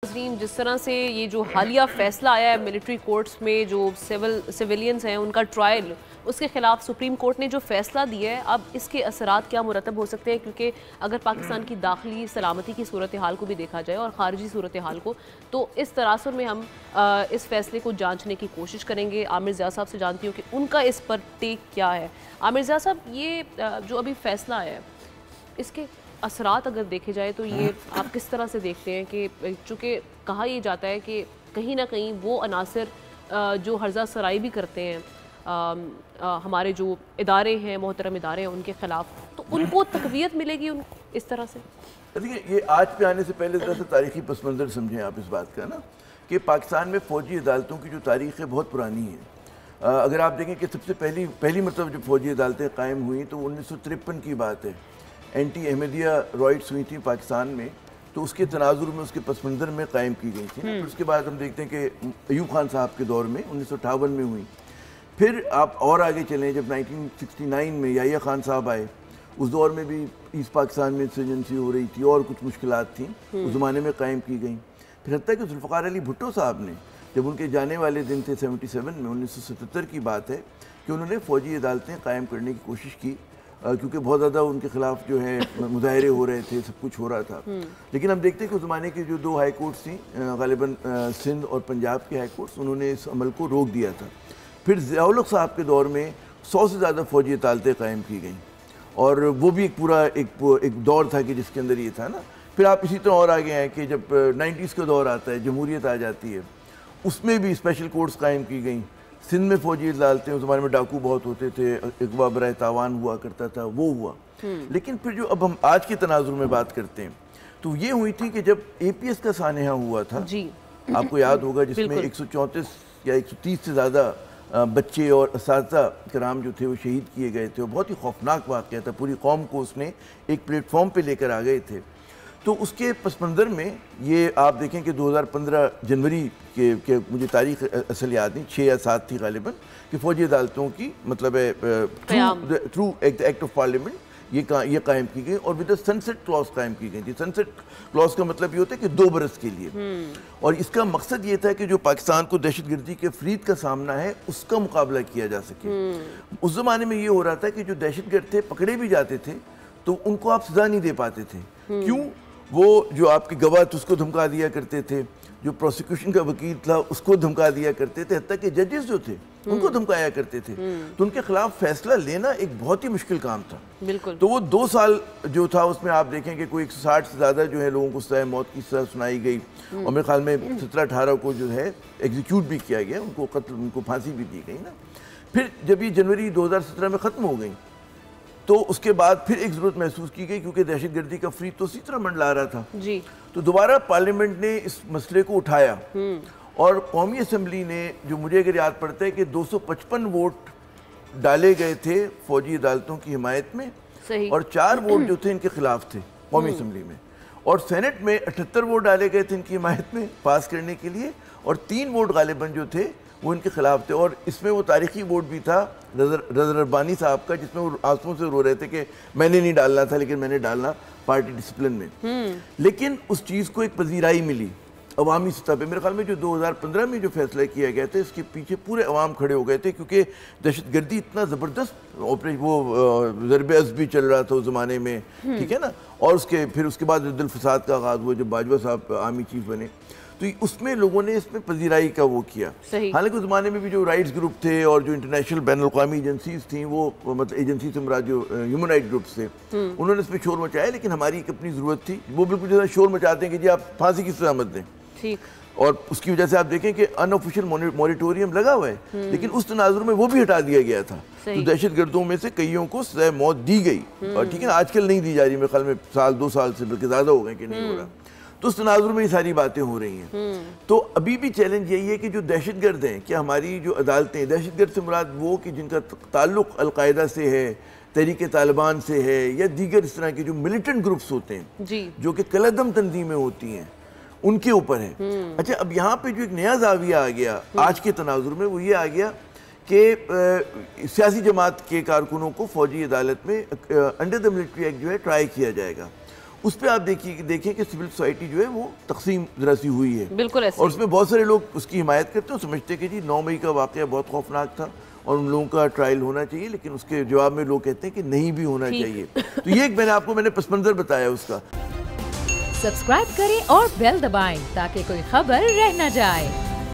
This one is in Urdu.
ناظرین، جس طرح سے یہ جو حالیہ فیصلہ آیا ہے ملٹری کورٹس میں جو سیویلینز ہیں ان کا ٹرائل، اس کے خلاف سپریم کورٹ نے جو فیصلہ دیا ہے، اب اس کے اثرات کیا مرتب ہو سکتے ہیں؟ کیونکہ اگر پاکستان کی داخلی سلامتی کی صورتحال کو بھی دیکھا جائے اور خارجی صورتحال کو، تو اس تناظر میں ہم اس فیصلے کو جانچنے کی کوشش کریں گے۔ عامر ضیاء صاحب سے جانتی ہوں کہ ان کا اس پر ٹیک کیا ہے۔ عامر ضیاء صاحب، یہ جو ابھی فیصلہ آیا ہے، اس کے اثرات اگر دیکھے جائے تو یہ آپ کس طرح سے دیکھتے ہیں کہ چونکہ کہا یہ جاتا ہے کہ کہیں نہ کہیں وہ عناصر جو ہرزہ سرائی بھی کرتے ہیں ہمارے جو ادارے ہیں، محترم ادارے ہیں، ان کے خلاف، تو ان کو تقویت ملے گی اس طرح سے؟ دیکھیے، یہ آج پہ آنے سے پہلے ذرا سا تاریخی پس منظر سمجھیں آپ اس بات کا نا، کہ پاکستان میں فوجی عدالتوں کی جو تاریخ ہے بہت پرانی ہے۔ اگر آپ دیکھیں کہ سب سے پہلی مرتبہ جب فوجی عدالتیں قائم ہوئیں تو 1953 کی بات ہے۔ اینٹی احمدیہ رائٹس ہوئی تھیں پاکستان میں، تو اس کے تناظر میں، اس کے پس منظر میں قائم کی گئی تھیں۔ پھر اس کے بعد ہم دیکھتے ہیں کہ ایوب خان صاحب کے دور میں 1958 میں ہوئی۔ پھر آپ اور آگے چلیں، جب 1969 میں یحییٰ خان صاحب آئے، اس دور میں بھی ایسٹ پاکستان میں انسرجنسی ہو رہی تھی اور کچھ مشکلات تھیں، اس زمانے میں قائم کی گئیں۔ پھر حتیٰ کہ ذوالفقار علی بھٹو صاحب نے، جب ان کے جانے والے دن تھے 77 میں، 1977 کی بات ہے، کہ انہوں نے فوجی عدالتیں قائم کرنے کی کوشش کی، کیونکہ بہت زیادہ ان کے خلاف جو ہے مظاہرے ہو رہے تھے، سب کچھ ہو رہا تھا۔ لیکن ہم دیکھتے ہیں کہ اس زمانے کی جو 2 ہائی کورٹس تھیں، غالباً سندھ اور پنجاب کے ہائی کورٹس، انہوں نے اس عمل کو روک دیا تھا۔ پھر ضیاء الحق صاحب کے دور میں 100 سے زیادہ فوجی عدالتیں قائم کی گئیں، اور وہ بھی ایک پورا ایک دور تھا کہ جس کے اندر یہ تھا نا۔ پھر آپ اسی طرح اور آگے ہیں کہ جب 90s کا دور آتا ہے، جمہوریت آ جاتی ہے، اس میں بھی اسپیشل کورٹس قائم کی گئیں۔ سندھ میں فوجی عدالتیں، اس زمانے میں ڈاکو بہت ہوتے تھے، اغوا برائے تاوان ہوا کرتا تھا، وہ ہوا۔ لیکن پھر جو اب ہم آج کے تناظر میں بات کرتے ہیں، تو یہ ہوئی تھی کہ جب اے پی ایس کا سانحہ ہوا تھا، آپ کو یاد ہوگا، جس میں 134 یا 130 سے زیادہ بچے اور اساتذہ کرام جو تھے وہ شہید کیے گئے تھے، اور بہت ہی خوفناک واقعہ تھا، پوری قوم کو اس نے ایک پلیٹ فارم پہ لے کر آ گئے تھے۔ تو اس کے پس منظر میں یہ آپ دیکھیں کہ 2015 جنوری کے مجھے تاریخ اصل یاد نہیں، 6 یا 7 تھی غالباً، کہ فوجی عدالتوں کی مطلب ہے تھرو ایکٹ آف پارلیمنٹ یہ قائم کی گئی، اور ود سنسٹ کلاس قائم کی گئی تھی۔ سنسٹ کلاس کا مطلب یہ ہوتا ہے کہ 2 برس کے لیے، اور اس کا مقصد یہ تھا کہ جو پاکستان کو دہشت گردی کے فرید کا سامنا ہے اس کا مقابلہ کیا جا سکے۔ اس زمانے میں یہ ہو رہا تھا کہ جو دہشت گرد تھے پکڑے بھی جاتے تھے تو ان کو آپ سزا نہیں دے پاتے تھے۔ کیوں؟ وہ جو آپ کے گواہ تھے اس کو دھمکا دیا کرتے تھے، جو پروسیکیوشن کا وکیل تھا اس کو دھمکا دیا کرتے تھے، حتیٰ کہ ججز جو تھے ان کو دھمکایا کرتے تھے، تو ان کے خلاف فیصلہ لینا ایک بہت ہی مشکل کام تھا۔ تو وہ 2 سال جو تھا اس میں آپ دیکھیں کہ کوئی 160 سے زیادہ جو ہے لوگوں کو سزائے موت کی سزا سنائی گئی، اور میرے خیال میں 17-18 کو جو ہے ایگزیکیوٹ بھی کیا گیا، ان کو قتل، ان کو پھانسی بھی دی گئی نا۔ پھر جب یہ جنوری 2017 میں ختم ہو گئی تو اس کے بعد پھر ایک ضرورت محسوس کی گئی، کیونکہ دہشت گردی کا فرید تو اسی طرح منڈلا رہا تھا، تو دوبارہ پارلیمنٹ نے اس مسئلے کو اٹھایا، اور قومی اسمبلی نے، جو مجھے اگر یاد پڑتا ہے کہ 255 ووٹ ڈالے گئے تھے فوجی عدالتوں کی حمایت میں، اور 4 ووٹ جو تھے ان کے خلاف تھے قومی اسمبلی میں، اور سینٹ میں 78 ووٹ ڈالے گئے تھے ان کی حمایت میں پاس کرنے کے لیے، اور 3 ووٹ غالباً جو تھے وہ ان کے خلاف تھے۔ اور اس میں وہ تاریخی ووٹ بھی تھا رضا ربانی صاحب کا، جس میں وہ آنسوؤں سے رو رہے تھے کہ میں نے نہیں ڈالنا تھا، لیکن میں نے ڈالنا پارٹی ڈسپلن میں۔ لیکن اس چیز کو ایک پذیرائی ملی عوامی سطح پہ۔ میرے خیال میں جو 2015 میں جو فیصلہ کیا گیا تھا، اس کے پیچھے پورے عوام کھڑے ہو گئے تھے، کیونکہ دہشت گردی اتنا زبردست وہ ضرب عزم بھی چل رہا تھا اس زمانے میں، ٹھیک ہے نا، اور پھر اس کے بعد رد الفساد کا آغاز ہوا جب باجوہ صاحب آرمی چیف بنے، تو اس میں لوگوں نے اس میں پذیرائی کا وہ کیا۔ حالانکہ اس زمانے میں بھی جو رائٹس گروپ تھے اور جو انٹرنیشنل بین الاقوامی ایجنسیز تھیں، وہ مطلب ایجنسی سے مراد جو ہیومن رائٹ گروپس تھے، انہوں نے اس پہ شور مچایا، لیکن ہماری ایک اپنی ضرورت تھی۔ وہ بالکل جیسا شور مچاتے ہیں کہ جی آپ پھانسی کی سزا مت دیں، اور اس کی وجہ سے آپ دیکھیں کہ ان آفیشیل موریٹوریم لگا ہوا ہے، لیکن اس تناظر میں وہ بھی ہٹا دیا گیا تھا، تو دہشت گردوں میں سے کئیوں کو سزائے موت دی گئی، اور ٹھیک ہے نا، آج کل نہیں دی جا رہی، میرے خیال میں 1-2 سال سے بلکہ زیادہ ہو گئے کہ نہیں ہو رہا، تو اس تناظر میں یہ ساری باتیں ہو رہی ہیں۔ تو ابھی بھی چیلنج یہی ہے کہ جو دہشت گرد ہیں، کہ ہماری جو عدالتیں، دہشت گرد سے مراد وہ کہ جن کا تعلق القاعدہ سے ہے، تحریک طالبان سے ہے، یا دیگر اس طرح کے جو ملیٹنٹ گروپس ہوتے ہیں جو کہ کالعدم تنظیمیں ہوتی ہیں، ان کے اوپر ہے۔ اچھا، اب یہاں پہ جو ایک نیا زاویہ آ گیا آج کے تناظر میں، وہ یہ آ گیا کہ سیاسی جماعت کے کارکنوں کو فوجی عدالت میں انڈر دا ملٹری ایکٹ جو ہے ٹرائی کیا جائے گا، اس پہ آپ دیکھیں کہ سول سوسائٹی جو ہے وہ تقسیم ذرا سی ہوئی ہے بالکل ایسے اور اس میں بہت سارے لوگ اس کی حمایت کرتے ہیں، سمجھتے کہ جی 9 مئی کا واقعہ بہت خوفناک تھا اور ان لوگوں کا ٹرائل ہونا چاہیے، لیکن اس کے جواب میں لوگ کہتے ہیں کہ نہیں بھی ہونا چاہیے. تو یہ ایک میں نے پس منظر بتایا اس کا. سبسکرائب کریں اور بیل دبائیں تاکہ کوئی خبر رہ نہ جائے.